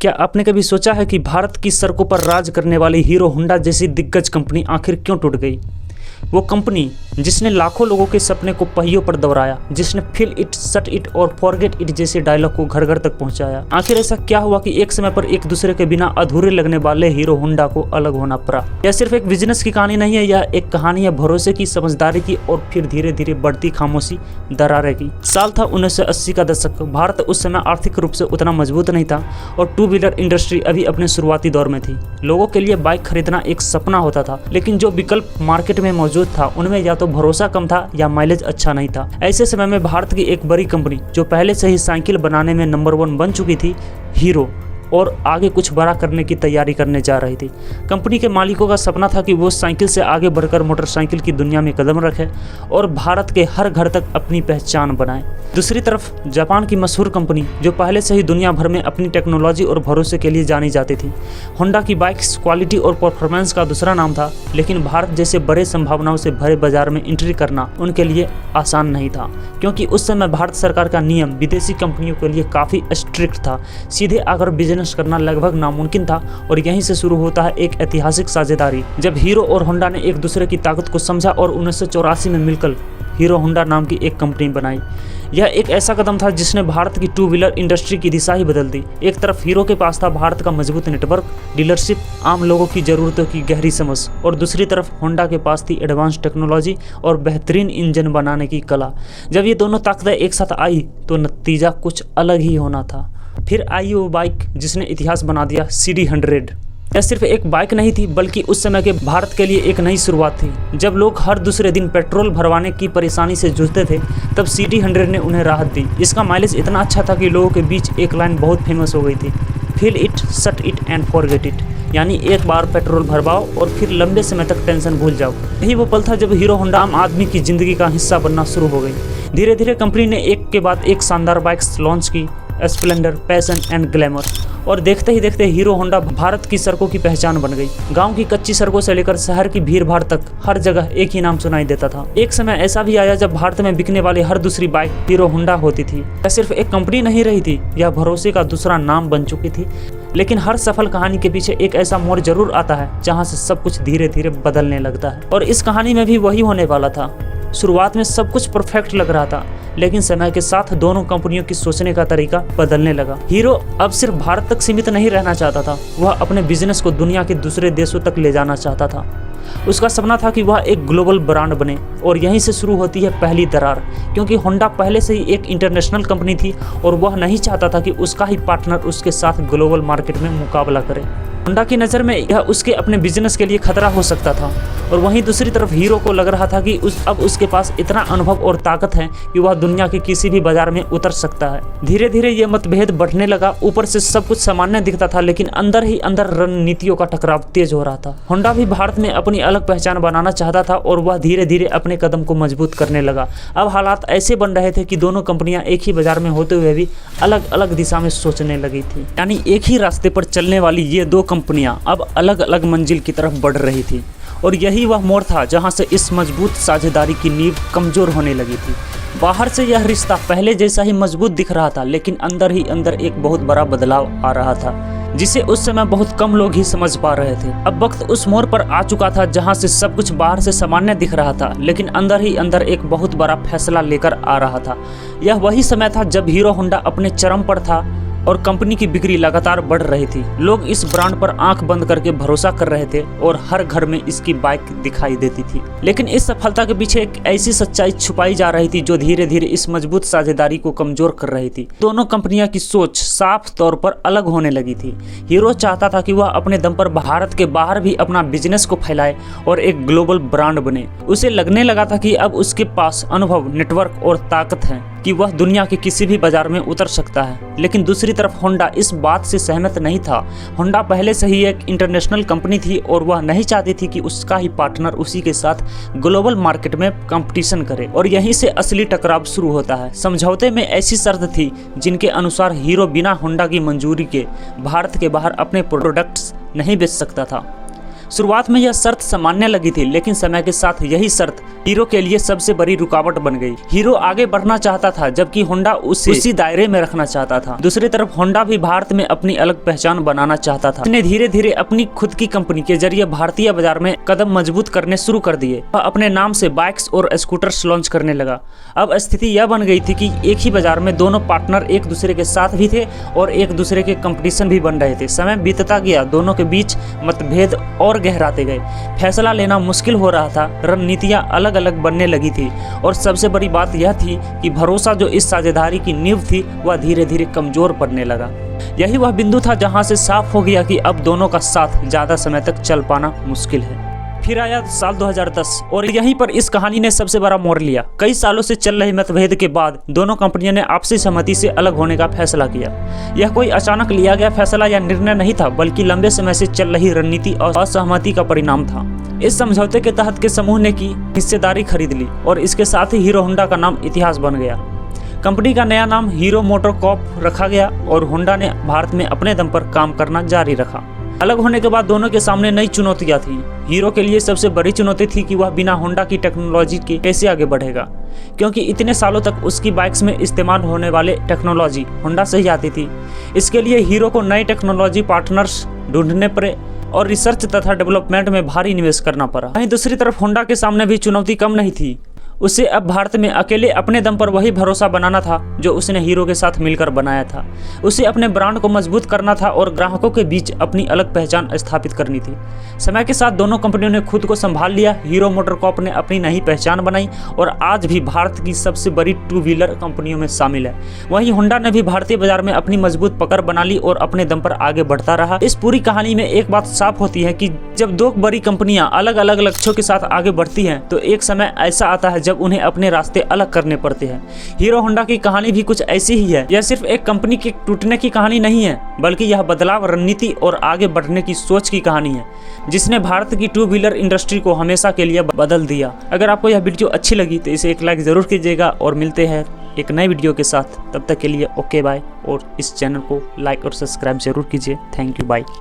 क्या आपने कभी सोचा है कि भारत की सड़कों पर राज करने वाली हीरो होंडा जैसी दिग्गज कंपनी आखिर क्यों टूट गई? वो कंपनी जिसने लाखों लोगों के सपने को पहियों पर दोहराया, जिसने फील इट, शट इट और फॉरगेट इट जैसे डायलॉग को घर घर तक पहुंचाया। आखिर ऐसा क्या हुआ कि एक समय पर एक दूसरे के बिना अधूरे लगने वाले हीरो होंडा को अलग होना पड़ा? यह सिर्फ एक बिजनेस की कहानी नहीं है, यह एक कहानी है भरोसे की, समझदारी की और फिर धीरे धीरे बढ़ती खामोशी दरारें की। साल था 1980 का दशक। भारत उस समय आर्थिक रूप से उतना मजबूत नहीं था और टू व्हीलर इंडस्ट्री अभी अपने शुरुआती दौर में थी। लोगों के लिए बाइक खरीदना एक सपना होता था, लेकिन जो विकल्प मार्केट में मौजूद था उनमें या तो भरोसा कम था या माइलेज अच्छा नहीं था। ऐसे समय में भारत की एक बड़ी कंपनी जो पहले से ही साइकिल बनाने में नंबर 1 बन चुकी थी, हीरो, और आगे कुछ बड़ा करने की तैयारी करने जा रही थी। कंपनी के मालिकों का सपना था कि वो साइकिल से आगे बढ़कर मोटरसाइकिल की दुनिया में कदम रखे और भारत के हर घर तक अपनी पहचान बनाए। दूसरी तरफ जापान की मशहूर कंपनी जो पहले से ही दुनिया भर में अपनी टेक्नोलॉजी और भरोसे के लिए जानी जाती थी। होंडा की बाइक्स क्वालिटी और परफॉर्मेंस का दूसरा नाम था, लेकिन भारत जैसे बड़े संभावनाओं से भरे बाजार में एंट्री करना उनके लिए आसान नहीं था, क्योंकि उस समय भारत सरकार का नियम विदेशी कंपनियों के लिए काफ़ी स्ट्रिक्ट था। सीधे आकर बिजनेस करना लगभग नामुमकिन था और यहीं से शुरू होता है एक ऐतिहासिक साझेदारी, जब हीरो और होंडा ने एक दूसरे की ताकत को समझा और 1984 में मिलकर हीरो होंडा नाम की एक कंपनी बनाई। यह एक ऐसा कदम था जिसने भारत की टू व्हीलर इंडस्ट्री की दिशा ही बदल दी। एक तरफ हीरो के पास था भारत का मजबूत नेटवर्क, डीलरशिप, आम लोगों की ज़रूरतों की गहरी समझ, और दूसरी तरफ होंडा के पास थी एडवांस टेक्नोलॉजी और बेहतरीन इंजन बनाने की कला। जब ये दोनों ताकतें एक साथ आई तो नतीजा कुछ अलग ही होना था। फिर आई वो बाइक जिसने इतिहास बना दिया, CD100। यह सिर्फ एक बाइक नहीं थी, बल्कि उस समय के भारत के लिए एक नई शुरुआत थी। जब लोग हर दूसरे दिन पेट्रोल भरवाने की परेशानी से जूझते थे, तब CD100 ने उन्हें राहत दी। इसका माइलेज इतना अच्छा था कि लोगों के बीच एक लाइन बहुत फेमस हो गई थी, feel it, shut it and forget it, यानी एक बार पेट्रोल भरवाओ और फिर लंबे समय तक टेंशन भूल जाओ। यही वो पल था जब हीरो होंडा आम आदमी की जिंदगी का हिस्सा बनना शुरू हो गई। धीरे धीरे कंपनी ने एक के बाद एक शानदार बाइक्स लॉन्च की, स्प्लेंडर, पैशन एंड ग्लैमर, और देखते ही देखते हीरो होंडा भारत की सड़कों की पहचान बन गई। गांव की कच्ची सड़कों से लेकर शहर की भीड़ भाड़ तक हर जगह एक ही नाम सुनाई देता था। एक समय ऐसा भी आया जब भारत में बिकने वाली हर दूसरी बाइक हीरो होंडा होती थी। यह सिर्फ एक कंपनी नहीं रही थी, यह भरोसे का दूसरा नाम बन चुकी थी। लेकिन हर सफल कहानी के पीछे एक ऐसा मोड़ जरूर आता है जहाँ से सब कुछ धीरे धीरे बदलने लगता है, और इस कहानी में भी वही होने वाला था। शुरुआत में सब कुछ परफेक्ट लग रहा था, लेकिन समय के साथ दोनों कंपनियों की सोचने का तरीका बदलने लगा। हीरो अब सिर्फ भारत तक सीमित नहीं रहना चाहता था, वह अपने बिजनेस को दुनिया के दूसरे देशों तक ले जाना चाहता था। उसका सपना था कि वह एक ग्लोबल ब्रांड बने, और यहीं से शुरू होती है पहली दरार, क्योंकि होंडा पहले से ही एक इंटरनेशनल कंपनी थी और वह नहीं चाहता था कि उसका ही पार्टनर उसके साथ ग्लोबल मार्केट में मुकाबला करे। होंडा की नज़र में यह उसके अपने बिजनेस के लिए खतरा हो सकता था, और वहीं दूसरी तरफ हीरो को लग रहा था कि अब उसके पास इतना अनुभव और ताकत है कि वह दुनिया के किसी भी बाजार में उतर सकता है। धीरे धीरे ये मतभेद बढ़ने लगा। ऊपर से सब कुछ सामान्य दिखता था, लेकिन अंदर ही अंदर रणनीतियों का टकराव तेज हो रहा था। होंडा भी भारत में अपनी अलग पहचान बनाना चाहता था और वह धीरे धीरे अपने कदम को मजबूत करने लगा। अब हालात ऐसे बन रहे थे कि दोनों कंपनियां एक ही बाजार में होते हुए भी अलग अलग दिशा में सोचने लगी थी, यानी एक ही रास्ते पर चलने वाली ये दो कंपनियां अब अलग अलग मंजिल की तरफ बढ़ रही थी। और यही वह मोड़ था जहां से इस मजबूत साझेदारी की नींव कमजोर होने लगी थी। बाहर से यह रिश्ता पहले जैसा ही मजबूत दिख रहा था, लेकिन अंदर ही अंदर एक बहुत बड़ा बदलाव आ रहा था, जिसे उस समय बहुत कम लोग ही समझ पा रहे थे। अब वक्त उस मोड़ पर आ चुका था जहां से सब कुछ बाहर से सामान्य दिख रहा था, लेकिन अंदर ही अंदर एक बहुत बड़ा फैसला लेकर आ रहा था। यह वही समय था जब हीरो होंडा अपने चरम पर था और कंपनी की बिक्री लगातार बढ़ रही थी। लोग इस ब्रांड पर आंख बंद करके भरोसा कर रहे थे और हर घर में इसकी बाइक दिखाई देती थी। लेकिन इस सफलता के पीछे एक ऐसी सच्चाई छुपाई जा रही थी जो धीरे धीरे इस मजबूत साझेदारी को कमजोर कर रही थी। दोनों कंपनियों की सोच साफ तौर पर अलग होने लगी थी। हीरो चाहता था कि वह अपने दम पर भारत के बाहर भी अपना बिजनेस को फैलाए और एक ग्लोबल ब्रांड बने। उसे लगने लगा था कि अब उसके पास अनुभव, नेटवर्क और ताकत है कि वह दुनिया के किसी भी बाजार में उतर सकता है। लेकिन दूसरी तरफ होंडा इस बात से सहमत नहीं था। होंडा पहले से ही एक इंटरनेशनल कंपनी थी और वह नहीं चाहती थी कि उसका ही पार्टनर उसी के साथ ग्लोबल मार्केट में कंपटीशन करे, और यहीं से असली टकराव शुरू होता है। समझौते में ऐसी शर्त थी जिनके अनुसार हीरो बिना होंडा की मंजूरी के भारत के बाहर अपने प्रोडक्ट्स नहीं बेच सकता था। शुरुआत में यह शर्त सामान्य लगी थी, लेकिन समय के साथ यही शर्त हीरो के लिए सबसे बड़ी रुकावट बन गई। हीरो आगे बढ़ना चाहता था, जबकि होंडा उसे उसी दायरे में रखना चाहता था। दूसरी तरफ होंडा भी भारत में अपनी अलग पहचान बनाना चाहता था। उसने धीरे धीरे अपनी खुद की कंपनी के जरिए भारतीय बाजार में कदम मजबूत करने शुरू कर दिए। वह अपने नाम से बाइक्स और स्कूटर्स लॉन्च करने लगा। अब स्थिति यह बन गई थी कि एक ही बाजार में दोनों पार्टनर एक दूसरे के साथ भी थे और एक दूसरे के कंपटीशन भी बन रहे थे। समय बीतता गया, दोनों के बीच मतभेद और गहराते गए। फैसला लेना मुश्किल हो रहा था, रणनीतियां अलग अलग बनने लगी थी और सबसे बड़ी बात यह थी कि भरोसा जो इस साझेदारी की नींव थी वह धीरे धीरे कमजोर पड़ने लगा। यही वह बिंदु था जहां से साफ हो गया कि अब दोनों का साथ ज्यादा समय तक चल पाना मुश्किल है। फिर आया साल 2010 और यहीं पर इस कहानी ने सबसे बड़ा मोड़ लिया। कई सालों से चल रहे मतभेद के बाद दोनों कंपनियों ने आपसी सहमति से अलग होने का फैसला किया। यह कोई अचानक लिया गया फैसला या निर्णय नहीं था, बल्कि लंबे समय से चल रही रणनीति और असहमति का परिणाम था। इस समझौते के तहत के समूह ने की हिस्सेदारी खरीद ली और इसके साथ ही हीरो होंडा का नाम इतिहास बन गया। कंपनी का नया नाम हीरो मोटोकॉर्प रखा गया और होंडा ने भारत में अपने दम पर काम करना जारी रखा। अलग होने के बाद दोनों के सामने नई चुनौतियां थी। हीरो के लिए सबसे बड़ी चुनौती थी कि वह बिना होंडा की टेक्नोलॉजी के कैसे आगे बढ़ेगा, क्योंकि इतने सालों तक उसकी बाइक्स में इस्तेमाल होने वाले टेक्नोलॉजी होंडा से ही आती थी। इसके लिए हीरो को नई टेक्नोलॉजी पार्टनर्स ढूंढने पड़े और रिसर्च तथा डेवलपमेंट में भारी निवेश करना पड़ा। वहीं दूसरी तरफ होंडा के सामने भी चुनौती कम नहीं थी। उसे अब भारत में अकेले अपने दम पर वही भरोसा बनाना था जो उसने हीरो के साथ मिलकर बनाया था। उसे अपने ब्रांड को मजबूत करना था और ग्राहकों के बीच अपनी अलग पहचान स्थापित करनी थी। समय के साथ दोनों कंपनियों ने खुद को संभाल लिया। हीरो मोटरकॉर्प ने अपनी नई पहचान बनाई और आज भी भारत की सबसे बड़ी टू व्हीलर कंपनियों में शामिल है। वहीं होंडा ने भी भारतीय बाजार में अपनी मजबूत पकड़ बना ली और अपने दम पर आगे बढ़ता रहा। इस पूरी कहानी में एक बात साफ होती है कि जब दो बड़ी कंपनियां अलग अलग लक्ष्यों के साथ आगे बढ़ती हैं तो एक समय ऐसा आता है जब उन्हें अपने रास्ते अलग करने पड़ते हैं। हीरो होंडा की कहानी भी कुछ ऐसी ही है। यह सिर्फ एक कंपनी के टूटने की कहानी नहीं है, बल्कि यह बदलाव, रणनीति और आगे बढ़ने की सोच की कहानी है, जिसने भारत की टू व्हीलर इंडस्ट्री को हमेशा के लिए बदल दिया। अगर आपको यह वीडियो अच्छी लगी तो इसे एक लाइक जरूर कीजिएगा और मिलते हैं एक नई वीडियो के साथ। तब तक के लिए ओके बाय, और इस चैनल को लाइक और सब्सक्राइब जरूर कीजिए। Thank you, bye.